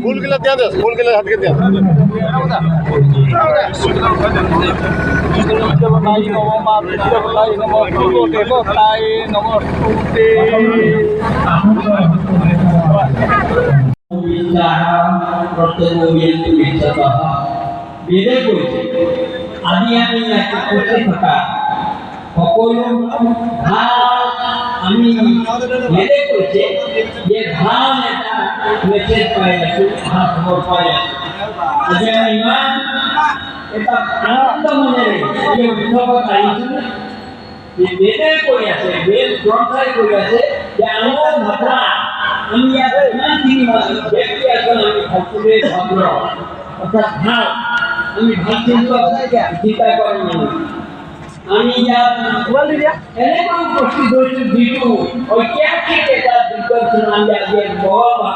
ফুলগুলা দিয়া দেস, ফুলগুলা হাতকে দিয়া বেদে কৈছে আজি আমি একটা করতে থাকা সকলো ভাল আমি বেদে কৈছে যে ভাল এটা মেসেজ পাই আছো ভাল খবর পাই আছো আজি আমি ইমান এটা আনন্দ মনেৰে এই উৎসৱত আহিছো যে বেদে কৈ আছে বেদ গ্ৰন্থই কৈ আছে যে আমাৰ ভাষা আমি ইয়াত ইমানখিনি ব্যক্তি আছো আমি সকলোৱে ভদ্ৰ অর্থাৎ ভাল আমি ভাল চিন্তা চিন্তা করি আমি এনেকুৱা উপস্থিত হৈছোঁ যিটো ঐতিহাসিক এটা দিগদৰ্শন আমি আজি বহুত